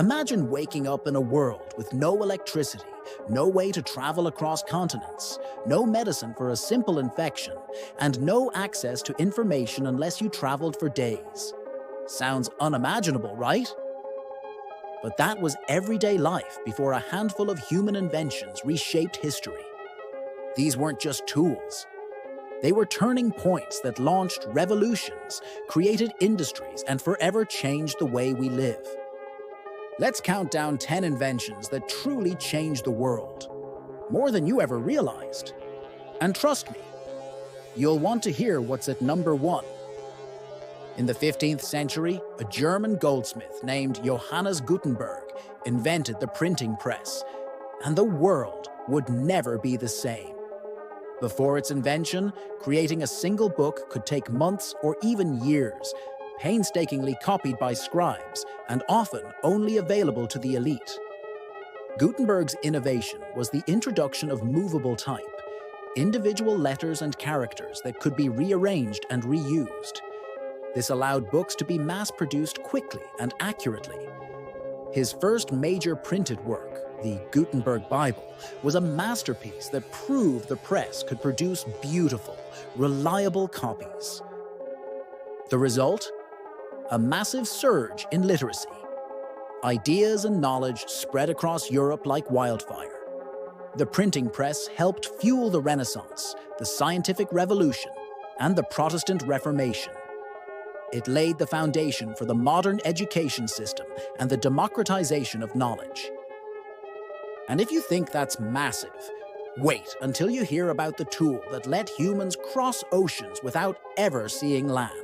Imagine waking up in a world with no electricity, no way to travel across continents, no medicine for a simple infection, and no access to information unless you traveled for days. Sounds unimaginable, right? But that was everyday life before a handful of human inventions reshaped history. These weren't just tools. They were turning points that launched revolutions, created industries, and forever changed the way we live. Let's count down 10 inventions that truly changed the world, more than you ever realized. And trust me, you'll want to hear what's at number 1. In the 15th century, a German goldsmith named Johannes Gutenberg invented the printing press, and the world would never be the same. Before its invention, creating a single book could take months or even years, painstakingly copied by scribes and often only available to the elite. Gutenberg's innovation was the introduction of movable type, individual letters and characters that could be rearranged and reused. This allowed books to be mass-produced quickly and accurately. His first major printed work, the Gutenberg Bible, was a masterpiece that proved the press could produce beautiful, reliable copies. The result? A massive surge in literacy. Ideas and knowledge spread across Europe like wildfire. The printing press helped fuel the Renaissance, the scientific revolution, and the Protestant Reformation. It laid the foundation for the modern education system and the democratization of knowledge. And if you think that's massive, wait until you hear about the tool that let humans cross oceans without ever seeing land.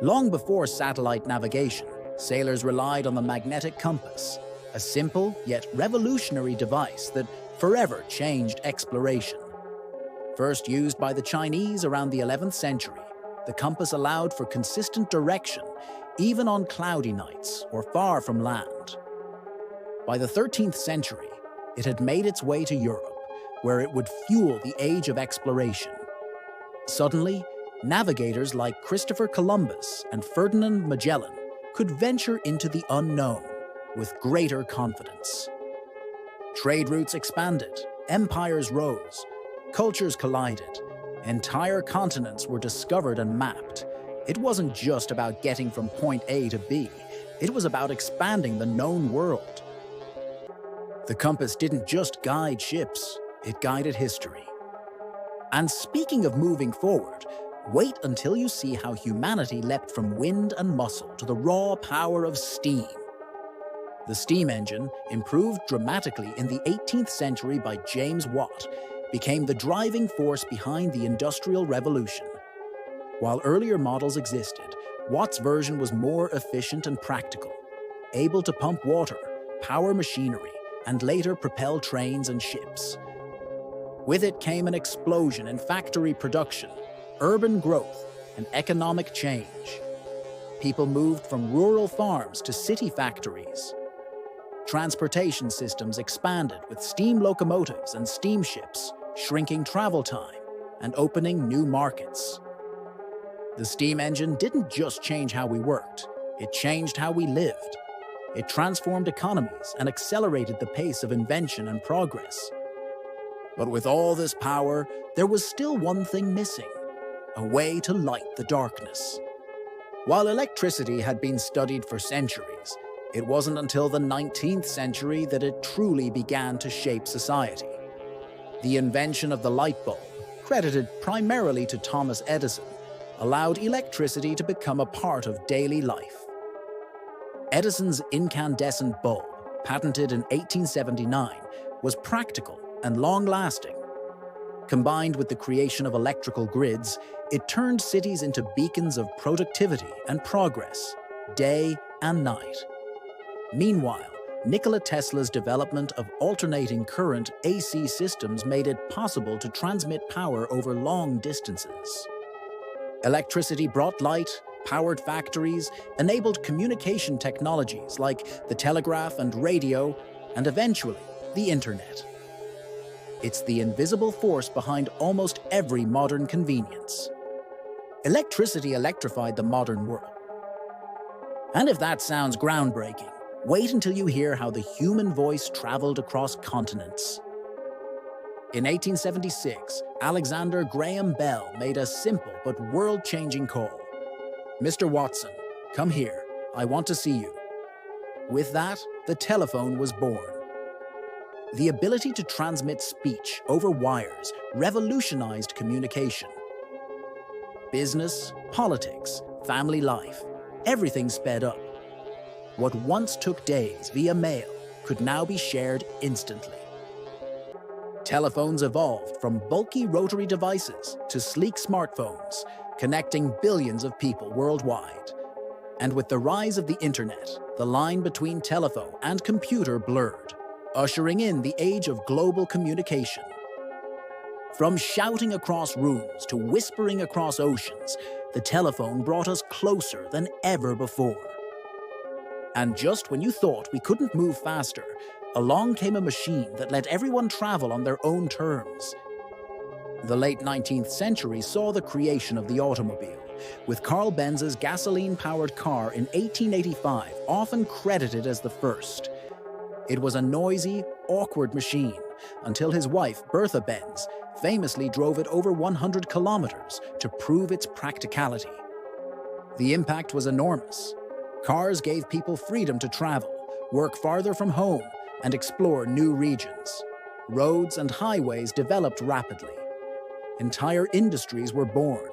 Long before satellite navigation, sailors relied on the magnetic compass, a simple yet revolutionary device that forever changed exploration. First used by the Chinese around the 11th century, the compass allowed for consistent direction, even on cloudy nights or far from land. By the 13th century, it had made its way to Europe, where it would fuel the age of exploration. Suddenly, navigators like Christopher Columbus and Ferdinand Magellan could venture into the unknown with greater confidence. Trade routes expanded, empires rose, cultures collided, entire continents were discovered and mapped. It wasn't just about getting from point A to B, it was about expanding the known world. The compass didn't just guide ships, it guided history. And speaking of moving forward, wait until you see how humanity leapt from wind and muscle to the raw power of steam. The steam engine, improved dramatically in the 18th century by James Watt, became the driving force behind the Industrial Revolution. While earlier models existed, Watt's version was more efficient and practical, able to pump water, power machinery, and later propel trains and ships. With it came an explosion in factory production, urban growth, and economic change. People moved from rural farms to city factories. Transportation systems expanded with steam locomotives and steamships, shrinking travel time and opening new markets. The steam engine didn't just change how we worked, it changed how we lived. It transformed economies and accelerated the pace of invention and progress. But with all this power, there was still one thing missing: a way to light the darkness. While electricity had been studied for centuries, it wasn't until the 19th century that it truly began to shape society. The invention of the light bulb, credited primarily to Thomas Edison, allowed electricity to become a part of daily life. Edison's incandescent bulb, patented in 1879, was practical and long-lasting. Combined with the creation of electrical grids, it turned cities into beacons of productivity and progress, day and night. Meanwhile, Nikola Tesla's development of alternating current AC systems made it possible to transmit power over long distances. Electricity brought light, powered factories, enabled communication technologies like the telegraph and radio, and eventually, the internet. It's the invisible force behind almost every modern convenience. Electricity electrified the modern world. And if that sounds groundbreaking, Wait until you hear how the human voice traveled across continents. In 1876, Alexander Graham Bell made a simple but world-changing call. "Mr. Watson, come here. I want to see you." With that, the telephone was born. The ability to transmit speech over wires revolutionized communication. Business, politics, family life, everything sped up. What once took days via mail could now be shared instantly. Telephones evolved from bulky rotary devices to sleek smartphones, connecting billions of people worldwide. And with the rise of the internet, the line between telephone and computer blurred, ushering in the age of global communication. From shouting across rooms to whispering across oceans, the telephone brought us closer than ever before. And just when you thought we couldn't move faster, along came a machine that let everyone travel on their own terms. The late 19th century saw the creation of the automobile, with Carl Benz's gasoline-powered car in 1885 often credited as the first. It was a noisy, awkward machine until his wife, Bertha Benz, famously drove it over 100 kilometers to prove its practicality. The impact was enormous. Cars gave people freedom to travel, work farther from home, and explore new regions. Roads and highways developed rapidly. Entire industries were born: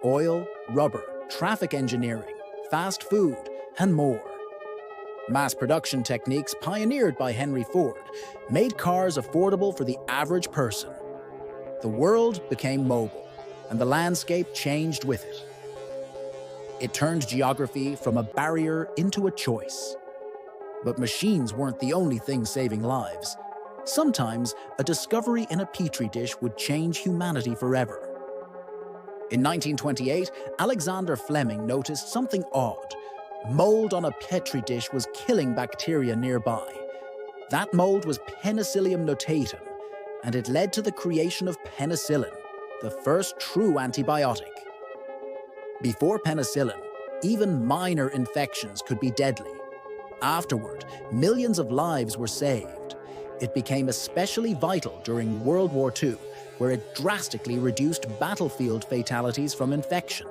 oil, rubber, traffic engineering, fast food, and more. Mass production techniques pioneered by Henry Ford made cars affordable for the average person. The world became mobile, and the landscape changed with it. It turned geography from a barrier into a choice. But machines weren't the only thing saving lives. Sometimes a discovery in a petri dish would change humanity forever. In 1928, Alexander Fleming noticed something odd. Mold on a petri dish was killing bacteria nearby. That mold was Penicillium notatum, and it led to the creation of penicillin, the first true antibiotic. Before penicillin, even minor infections could be deadly. Afterward, millions of lives were saved. It became especially vital during World War II, where it drastically reduced battlefield fatalities from infection.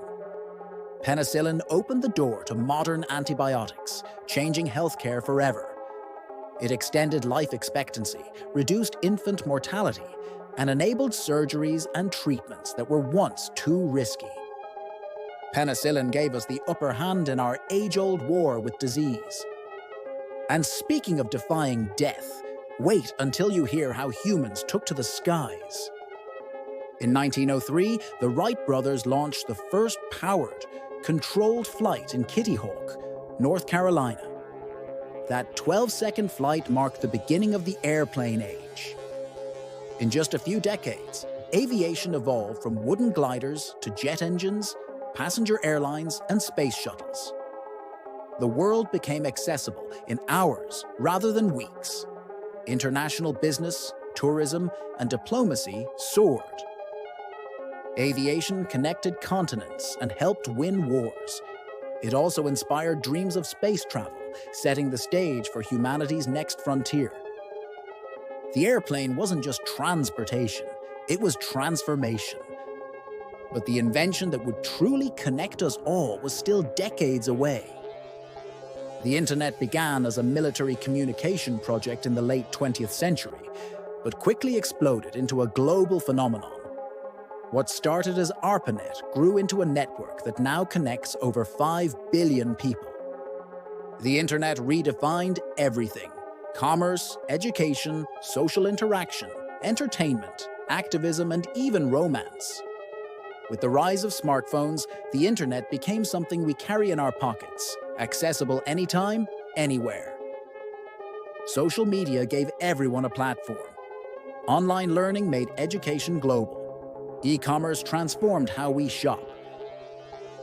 Penicillin opened the door to modern antibiotics, changing healthcare forever. It extended life expectancy, reduced infant mortality, and enabled surgeries and treatments that were once too risky. Penicillin gave us the upper hand in our age-old war with disease. And speaking of defying death, wait until you hear how humans took to the skies. In 1903, the Wright brothers launched the first powered, controlled flight in Kitty Hawk, North Carolina. That 12-second flight marked the beginning of the airplane age. In just a few decades, aviation evolved from wooden gliders to jet engines, passenger airlines, and space shuttles. The world became accessible in hours rather than weeks. International business, tourism, and diplomacy soared. Aviation connected continents and helped win wars. It also inspired dreams of space travel, setting the stage for humanity's next frontier. The airplane wasn't just transportation, it was transformation. But the invention that would truly connect us all was still decades away. The internet began as a military communication project in the late 20th century, but quickly exploded into a global phenomenon. What started as ARPANET grew into a network that now connects over 5 billion people. The internet redefined everything: commerce, education, social interaction, entertainment, activism, and even romance. With the rise of smartphones, the internet became something we carry in our pockets, accessible anytime, anywhere. Social media gave everyone a platform. Online learning made education global. E-commerce transformed how we shop.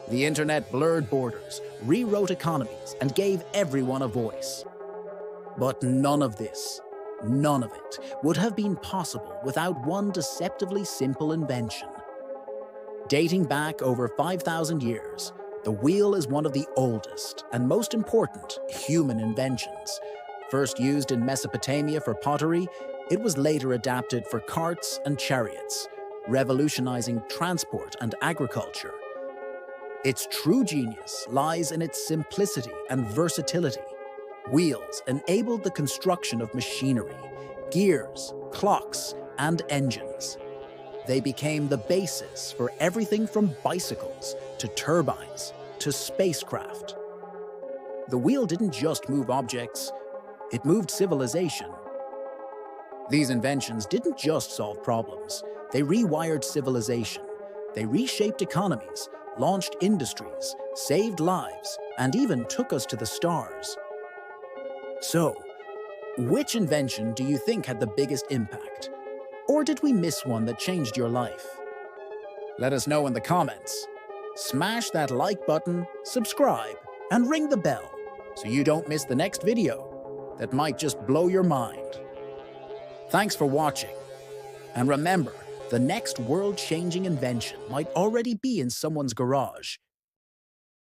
The internet blurred borders, rewrote economies, and gave everyone a voice. But none of it, would have been possible without one deceptively simple invention. Dating back over 5,000 years, The wheel is one of the oldest and most important human inventions. First used in Mesopotamia for pottery, it was later adapted for carts and chariots, revolutionizing transport and agriculture. Its true genius lies in its simplicity and versatility. Wheels enabled the construction of machinery, gears, clocks, and engines. They became the basis for everything from bicycles to turbines to spacecraft. The wheel didn't just move objects, it moved civilization. These inventions didn't just solve problems, they rewired civilization. They reshaped economies, launched industries, saved lives, and even took us to the stars. So, which invention do you think had the biggest impact? Or did we miss one that changed your life? Let us know in the comments. Smash that like button, subscribe, and ring the bell so you don't miss the next video that might just blow your mind. Thanks for watching. And remember, the next world-changing invention might already be in someone's garage.